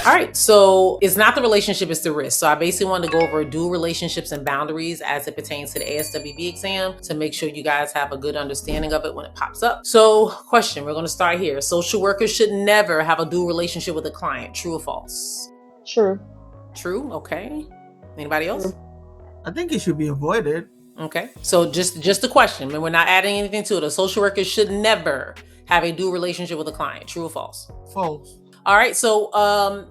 All right, so it's not the relationship, it's the risk. So I basically wanted to go over dual relationships and boundaries as it pertains to the ASWB exam to make sure you guys have a good understanding of it when it pops up. So question, we're gonna start here. Social workers should never have a dual relationship with a client, true or false? True. True, okay. Anybody else? I think it should be avoided. Okay, so just a question, and we're not adding anything to it. A social worker should never have a dual relationship with a client, true or false? False. All right, so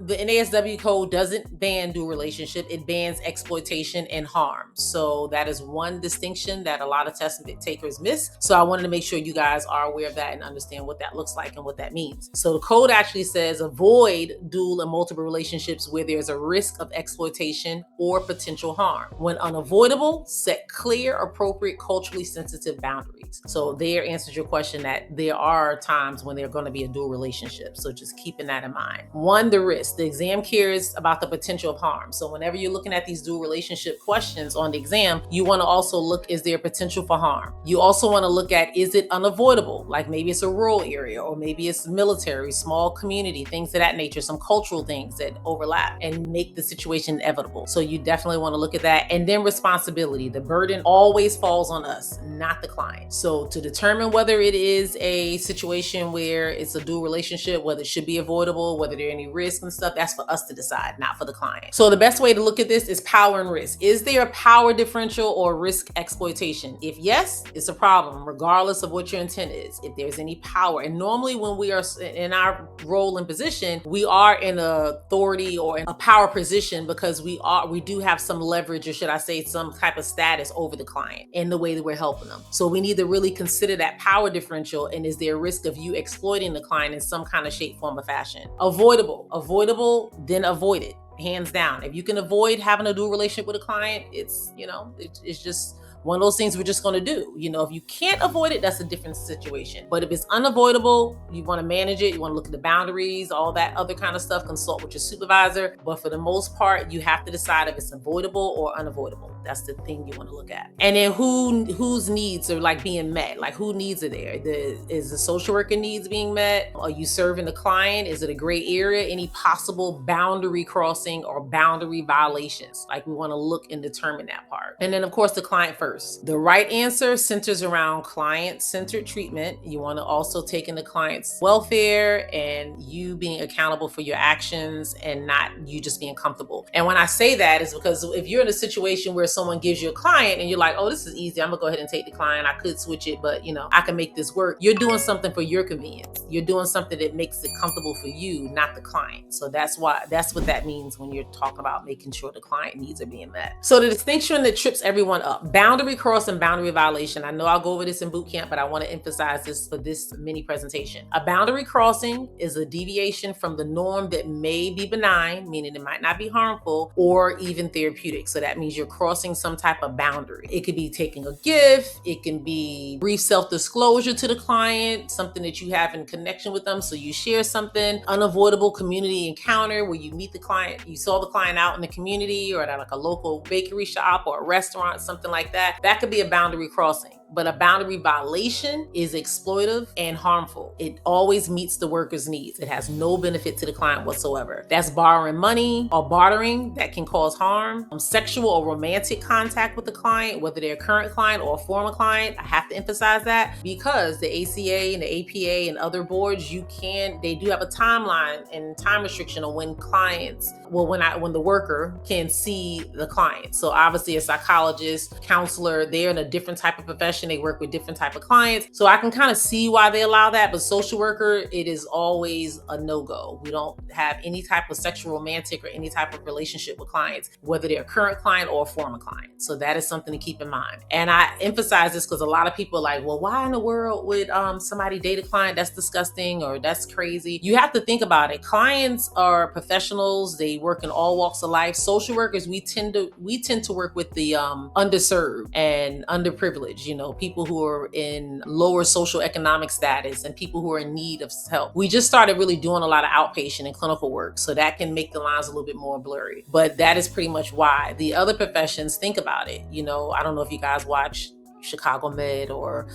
the NASW code doesn't ban dual relationship. It bans exploitation and harm. So that is one distinction that a lot of test takers miss. So I wanted to make sure you guys are aware of that and understand what that looks like and what that means. So the code actually says avoid dual and multiple relationships where there's a risk of exploitation or potential harm. When unavoidable, set clear, appropriate, culturally sensitive boundaries. So there answers your question that there are times when there's going to be a dual relationship. So just keeping that in mind. One, the risk. The exam cares about the potential of harm. So whenever you're looking at these dual relationship questions on the exam, you want to also look, is there potential for harm? You also want to look at, is it unavoidable? Like maybe it's a rural area, or maybe it's military, small community, things of that nature, some cultural things that overlap and make the situation inevitable. So you definitely want to look at that. And then responsibility. The burden always falls on us, not the client. So to determine whether it is a situation where it's a dual relationship, whether it should be avoidable, whether there are any risks and stuff, that's for us to decide, not for the client. So the best way to look at this is power and risk. Is there a power differential or risk exploitation? If yes, it's a problem, regardless of what your intent is. If there's any power, and normally when we are in our role and position, we are in an authority or in a power position because we do have some leverage, or should I say some type of status over the client in the way that we're helping them. So we need to really consider that power differential, and is there a risk of you exploiting the client in some kind of shape, form, or fashion? Avoidable, then avoid it, hands down. If you can avoid having a dual relationship with a client, it's just one of those things we're just going to do. If you can't avoid it, that's a different situation. But if it's unavoidable, you want to manage it. You want to look at the boundaries, all that other kind of stuff, consult with your supervisor. But for the most part, you have to decide if it's avoidable or unavoidable. That's the thing you want to look at. And then whose needs are like being met? Like who needs are there? Is the social worker needs being met? Are you serving the client? Is it a gray area? Any possible boundary crossing or boundary violations? Like we want to look and determine that part. And then of course the client first. The right answer centers around client-centered treatment. You want to also take in the client's welfare and you being accountable for your actions and not you just being comfortable. And when I say that is because if you're in a situation where someone gives you a client and you're like, oh, this is easy, I'm gonna go ahead and take the client. I could switch it, but I can make this work. You're doing something for your convenience. You're doing something that makes it comfortable for you, not the client. So that's what that means when you're talking about making sure the client needs are being met. So the distinction that trips everyone up, boundary cross and boundary violation. I know I'll go over this in boot camp, but I want to emphasize this for this mini presentation. A boundary crossing is a deviation from the norm that may be benign, meaning it might not be harmful, or even therapeutic. So that means you're crossing some type of boundary. It could be taking a gift, it can be brief self-disclosure to the client, something that you have in connection with them, so you share something, unavoidable community encounter where you meet the client, you saw the client out in the community or at like a local bakery shop or a restaurant, something like that. That could be a boundary crossing. But a boundary violation is exploitive and harmful. It always meets the worker's needs. It has no benefit to the client whatsoever. That's borrowing money or bartering that can cause harm. Sexual or romantic contact with the client, whether they're a current client or a former client. I have to emphasize that because the ACA and the APA and other boards, they do have a timeline and time restriction on when the worker can see the client. So obviously a psychologist, counselor, they're in a different type of profession. They work with different type of clients. So I can kind of see why they allow that. But social worker, it is always a no-go. We don't have any type of sexual, romantic, or any type of relationship with clients, whether they're a current client or a former client. So that is something to keep in mind. And I emphasize this because a lot of people are like, well, why in the world would somebody date a client? That's disgusting or that's crazy. You have to think about it. Clients are professionals. They work in all walks of life. Social workers, we tend to work with the underserved and underprivileged, people who are in lower social economic status and people who are in need of help. We just started really doing a lot of outpatient and clinical work, so that can make the lines a little bit more blurry. But that is pretty much why. The other professions, think about it. I don't know if you guys watch Chicago Med or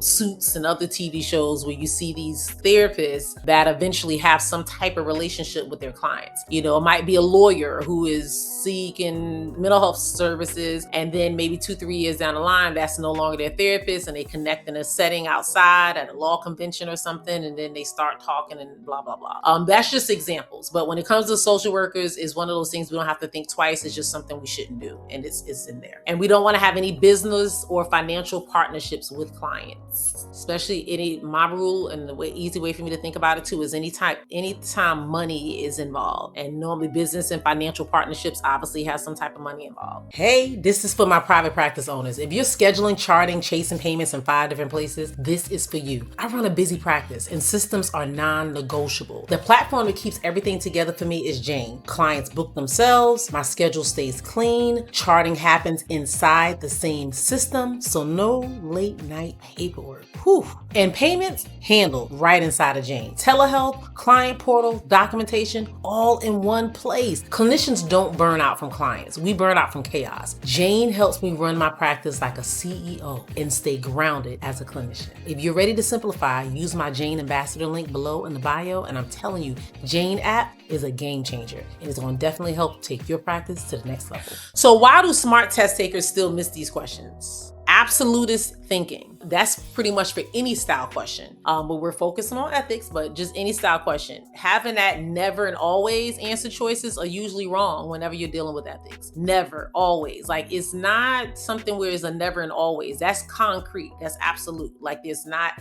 Suits and other TV shows where you see these therapists that eventually have some type of relationship with their clients. It might be a lawyer who is seeking mental health services, and then maybe 2-3 years down the line, that's no longer their therapist, and they connect in a setting outside at a law convention or something, and then they start talking and blah, blah, blah. That's just examples. But when it comes to social workers, it's one of those things we don't have to think twice. It's just something we shouldn't do, and it's in there. And we don't want to have any business or financial partnerships with clients, especially my rule, and the easy way for me to think about it too is anytime money is involved. And normally business and financial partnerships obviously have some type of money involved. Hey, this is for my private practice owners. If you're scheduling, charting, chasing payments in 5 different places, this is for you. I run a busy practice and systems are non-negotiable. The platform that keeps everything together for me is Jane. Clients book themselves, my schedule stays clean, charting happens inside the same system, so no late night paperwork. Whew. And payments handled right inside of Jane. Telehealth, client portal, documentation, all in one place. Clinicians don't burn out from clients. We burn out from chaos. Jane helps me run my practice like a CEO and stay grounded as a clinician. If you're ready to simplify, use my Jane Ambassador link below in the bio, and I'm telling you, Jane app is a game changer. It is going to definitely help take your practice to the next level. So why do smart test takers still miss these questions? Absolutist thinking. That's pretty much for any style question. But we're focusing on ethics, but just any style question. Having that never and always answer choices are usually wrong whenever you're dealing with ethics. Never, always. Like, it's not something where it's a never and always. That's concrete. That's absolute. Like,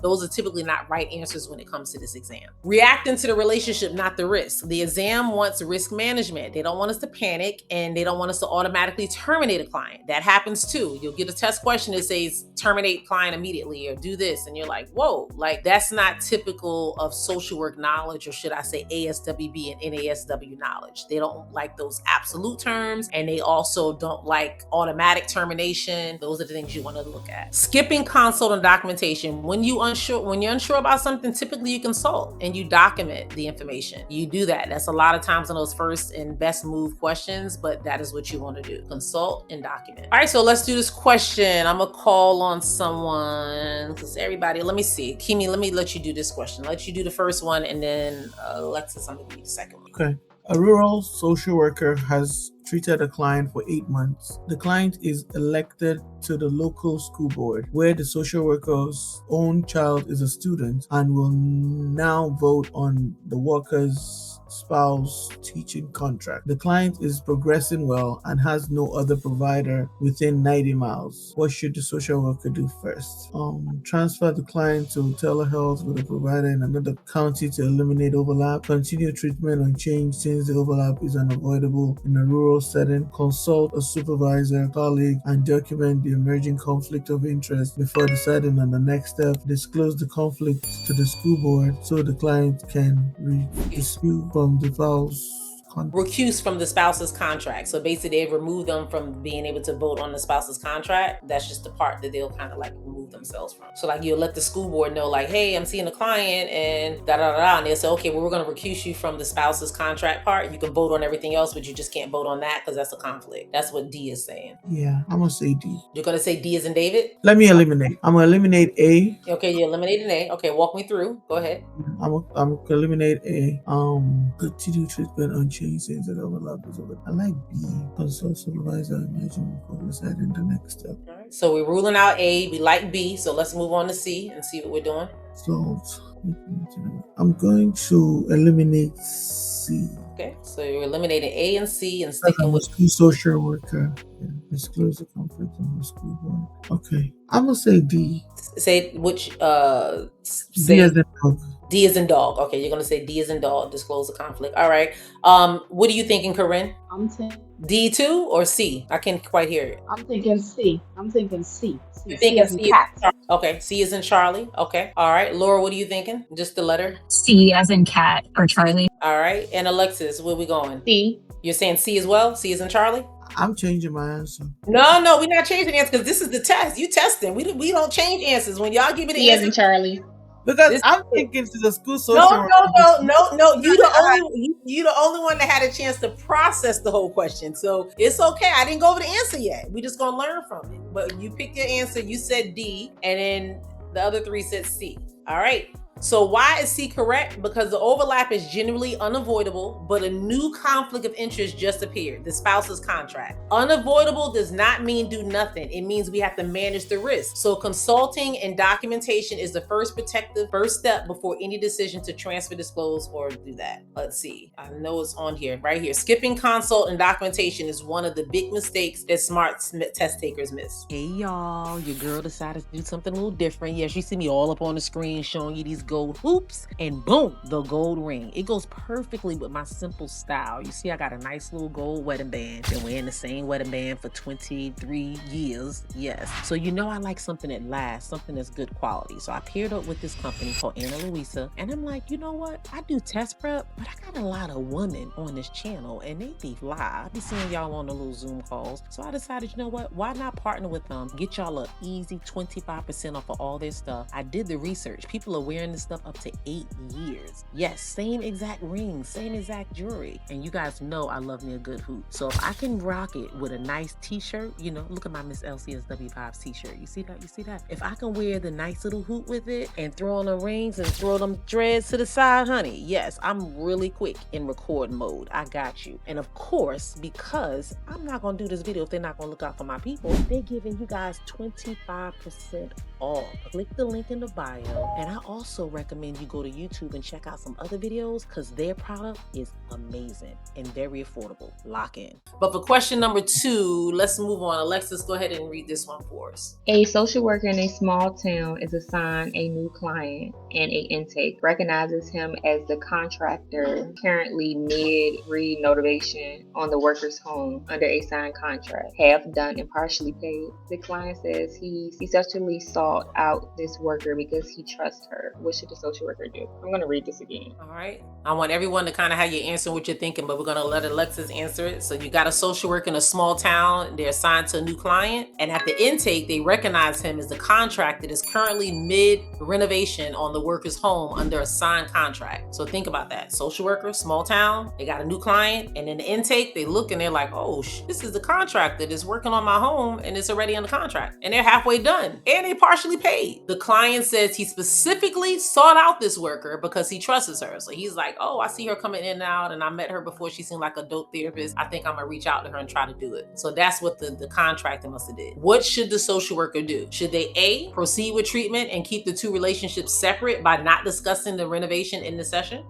those are typically not right answers when it comes to this exam. Reacting to the relationship, not the risk. The exam wants risk management. They don't want us to panic, and they don't want us to automatically terminate a client. That happens too. You'll get a test question that says terminate client immediately or do this, and you're like, whoa, like that's not typical of social work knowledge, or should I say ASWB and NASW knowledge. They don't like those absolute terms, and they also don't like automatic termination. Those are the things you want to look at. Skipping consult and documentation. When you're unsure about something, typically you consult and you document the information. You do that. That's a lot of times on those first and best move questions, but that is what you want to do. Consult and document. All right, so let's do this question. I'm gonna call on someone, because everybody, let me see. Kimi, let me let you do this question. Let you do the first one, and then Alexis, I'm gonna do the second one. Okay. A rural social worker has treated a client for 8 months. The client is elected to the local school board, where the social worker's own child is a student and will now vote on the worker's spouse teaching contract. The client is progressing well and has no other provider within 90 miles. What should the social worker do first? Transfer the client to telehealth with a provider in another county to eliminate overlap. Continue treatment unchanged since the overlap is unavoidable in a rural setting. Consult a supervisor, colleague, and document the emerging conflict of interest before deciding on the next step. Disclose the conflict to the school board so the client can dispute from the spouse. Recuse from the spouse's contract. So basically, they remove them from being able to vote on the spouse's contract. That's just the part that they'll kind of like remove themselves from. So like, you'll let the school board know, like, hey, I'm seeing a client and da-da-da-da. And they'll say, okay, well, we're going to recuse you from the spouse's contract part. You can vote on everything else, but you just can't vote on that because that's a conflict. That's what D is saying. Yeah, I'm going to say D. You're going to say D as in David? Let me eliminate. I'm going to eliminate A. Okay, you're eliminating A. Okay, walk me through. Go ahead. I'm going to eliminate A. Continue treatment unchanged since the overlap is over. I like B. Consult supervisor, imagine before deciding the next step. All right, so we're ruling out A. We like B, so let's move on to C and see what we're doing. So I'm going to eliminate C. Okay, so you're eliminating A and C and sticking with school social worker. Yeah, disclose the conflict on the school board. Okay, I'm gonna say D. Say which D as in dog. D as in dog. Okay, you're gonna say D as in dog. Disclose the conflict. All right. What are you thinking, Corinne? I'm thinking D too or C? I can't quite hear it. I'm thinking C. You're thinking C. Okay, C as in Charlie. Okay. All right. Laura, what are you thinking? Just the letter? C as in cat or Charlie. All right. And Alexis, where we going? C. You're saying C as well? C as in Charlie? I'm changing my answer. No, we're not changing answers because this is the test. You testing. We don't change answers. When y'all give me the C as answer. in Charlie. Because This I'm thinking to the school no, social no, worker. no, no, no. You the only one that had a chance to process the whole question. So it's okay. I didn't go over the answer yet. We just gonna learn from it. But you picked your answer. You said D, and then the other three said C. All right. So why is C correct? Because the overlap is generally unavoidable, but a new conflict of interest just appeared, the spouse's contract. Unavoidable does not mean do nothing. It means we have to manage the risk. So consulting and documentation is the first protective first step before any decision to transfer, disclose, or do that. Let's see. I know it's on here, right here. Skipping consult and documentation is one of the big mistakes that smart test takers miss. Hey y'all, your girl decided to do something a little different. Yes, you see me all up on the screen showing you these gold hoops, and boom, the gold ring. It goes perfectly with my simple style. You see, I got a nice little gold wedding band. Been wearing the same wedding band for 23 years. Yes. So you know I like something that lasts, something that's good quality. So I paired up with this company called Ana Luisa, and I'm like, you know what? I do test prep, but I got a lot of women on this channel, and they be fly. I be seeing y'all on the little Zoom calls. So I decided, you know what? Why not partner with them? Get y'all an easy 25% off of all their stuff. I did the research. People are wearing this stuff up to 8 years. Yes, same exact ring, same exact jewelry. And you guys know I love me a good hoop. So if I can rock it with a nice t-shirt, you know, look at my Miss Lcsw 5 t-shirt. You see that? You see that? If I can wear the nice little hoop with it and throw on the rings and throw them dreads to the side, honey, yes, I'm really quick in record mode. I got you. And of course, because I'm not going to do this video if they're not going to look out for my people, they're giving you guys 25% off. Click the link in the bio. And I also recommend you go to YouTube and check out some other videos because their product is amazing and very affordable. Lock in. But for question number 2, let's move on. Alexis, go ahead and read this one for us. A social worker in a small town is assigned a new client, and a intake recognizes him as the contractor currently mid-renovation on the worker's home under a signed contract, half done and partially paid. The client says he sexually sought out this worker because he trusts her. What should the social worker do? I'm going to read this again. All right. I want everyone to kind of have your answer what you're thinking, but we're going to let Alexis answer it. So you got a social worker in a small town. They're assigned to a new client. And at the intake, they recognize him as the contract that is currently mid-renovation on the worker's home under a signed contract. So think about that. Social worker, small town, they got a new client. And in the intake, they look and they're like, oh, this is the contractor that's working on my home and it's already under contract. And they're halfway done and they partially paid. The client says he specifically sought out this worker because he trusts her. So he's like, oh, I see her coming in and out and I met her before. She seemed like a dope therapist. I think I'm gonna reach out to her and try to do it. So that's what the contractor must have did. What should the social worker do? Should they A, proceed with treatment and keep the two relationships separate by not discussing the renovation in the session?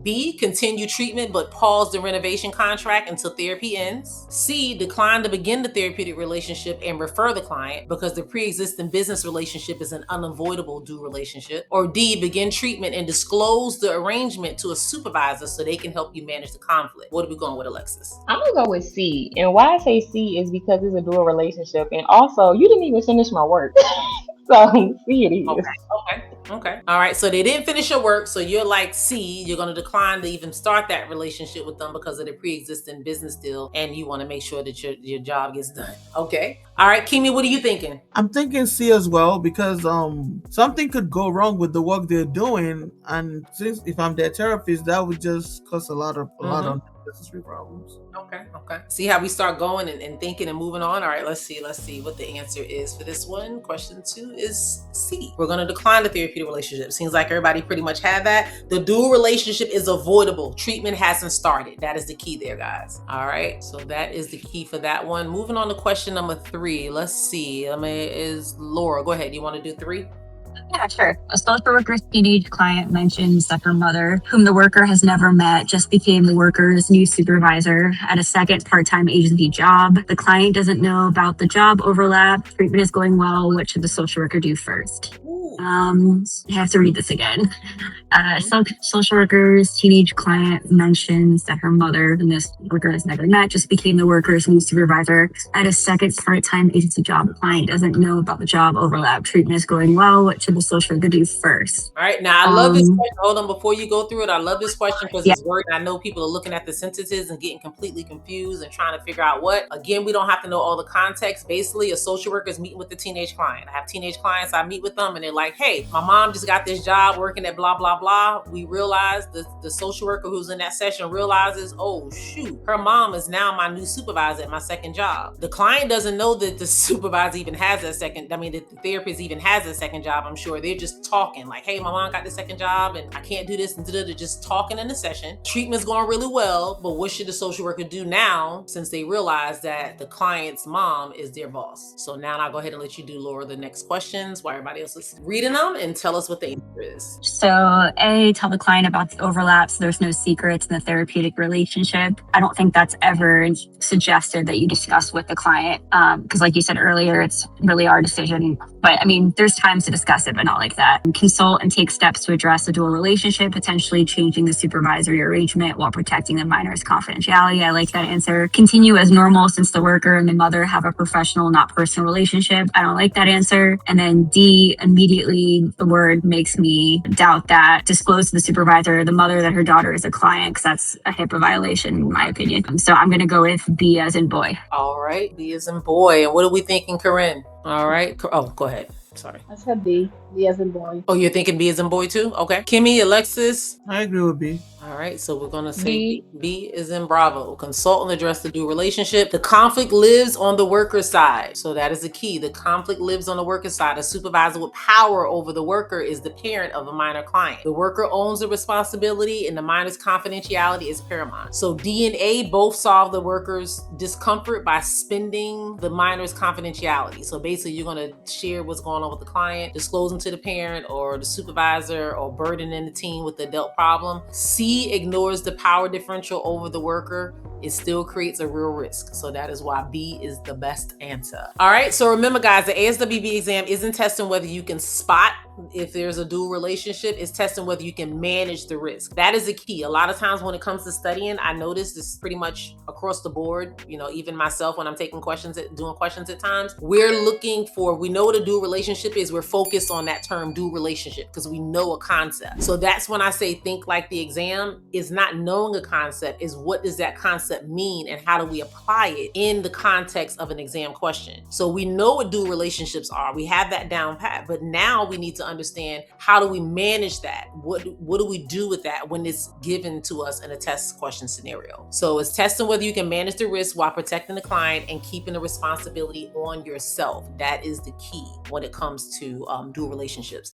B, continue treatment but pause the renovation contract until therapy ends. C, decline to begin the therapeutic relationship and refer the client because the pre-existing business relationship is an unavoidable due relationship. Or D, begin treatment and disclose the arrangement to a supervisor so they can help you manage the conflict. What are we going with, Alexis? I'm going to go with C. And why I say C is because it's a dual relationship. And also, you didn't even finish my work. So C it is. Okay. All right. So they didn't finish your work. So you're like C, you're going to decline to even start that relationship with them because of the pre-existing business deal. And you want to make sure that your job gets done. Okay. All right. Kimi, what are you thinking? I'm thinking C as well because something could go wrong with the work they're doing. And since if I'm their therapist, that would just cause a lot of unnecessary problems. Okay. See how we start going and thinking and moving on? All right, let's see what the answer is for this one. Question 2 is C. We're going to decline the therapeutic relationship. Seems like everybody pretty much had that. The dual relationship is avoidable. Treatment hasn't started. That is the key there, guys. All right, so that is the key for that one. Moving on to question number 3. Let's see. Is Laura, go ahead. You want to do 3? Yeah, sure. A social worker's teenage client mentions that her mother, whom the worker has never met, just became the worker's new supervisor at a second part-time agency job. The client doesn't know about the job overlap. Treatment is going well. What should the social worker do first? I have to read this again. Social worker's teenage client mentions that her mother, whom this worker has never met, just became the worker's new supervisor at a second part-time agency job. The client doesn't know about the job overlap. Treatment is going well. What should the social worker do first? All right. Now, I love this question. Hold on. Before you go through it, I love this question because Yeah. it's word. I know people are looking at the sentences and getting completely confused and trying to figure out what. Again, we don't have to know all the context. Basically, a social worker is meeting with the teenage client. I have teenage clients. I meet with them and they're like, hey, my mom just got this job working at blah, blah, blah. We realize the social worker who's in that session realizes, oh, shoot, her mom is now my new supervisor at my second job. The client doesn't know that the supervisor even has that the therapist even has a second job. I'm sure they're just talking like, hey, my mom got the second job and I can't do this, and they're just talking in the session. Treatment's going really well, but what should the social worker do now since they realize that the client's mom is their boss? So now I'll go ahead and let you do, Laura, the next questions while everybody else is reading them, and tell us what the answer is. So A, tell the client about the overlap so there's no secrets in the therapeutic relationship. I don't think that's ever suggested that you discuss with the client because like you said earlier, it's really our decision. But I mean, there's times to discuss it, but not like that. Consult and take steps to address the dual relationship, potentially changing the supervisory arrangement while protecting the minor's confidentiality. I like that answer. Continue as normal since the worker and the mother have a professional, not personal relationship. I don't like that answer. And then D, immediately the word makes me doubt that. Disclose to the supervisor, the mother, that her daughter is a client, because that's a HIPAA violation in my opinion. So I'm going to go with B as in boy. All right, B as in boy. And what are we thinking, Corinne? All right. Oh, go ahead. Sorry. I said B. B as in boy. Oh, you're thinking B as in boy too? Okay. Kimmy, Alexis? I agree with B. All right, so we're gonna say B is in Bravo. Consult and address the dual relationship. The conflict lives on the worker side. So that is the key. The conflict lives on the worker side. A supervisor with power over the worker is the parent of a minor client. The worker owns the responsibility and the minor's confidentiality is paramount. So D and A both solve the worker's discomfort by spending the minor's confidentiality. So basically you're gonna share what's going on with the client, disclosing to the parent or the supervisor, or burdening the team with the adult problem. C ignores the power differential over the worker. It still creates a real risk. So that is why B is the best answer. All right, so remember guys, the ASWB exam isn't testing whether you can spot if there's a dual relationship, it's testing whether you can manage the risk. That is the key. A lot of times when it comes to studying, I notice this pretty much across the board, even myself when I'm taking questions, doing questions at times, we're looking for, we know what a dual relationship is, we're focused on that term dual relationship because we know a concept. So that's when I say think like the exam is not knowing a concept, is what does that concept mean and how do we apply it in the context of an exam question. So we know what dual relationships are, we have that down pat, but now we need to understand how do we manage that? What do we do with that when it's given to us in a test question scenario? So it's testing whether you can manage the risk while protecting the client and keeping the responsibility on yourself. That is the key when it comes to dual relationships.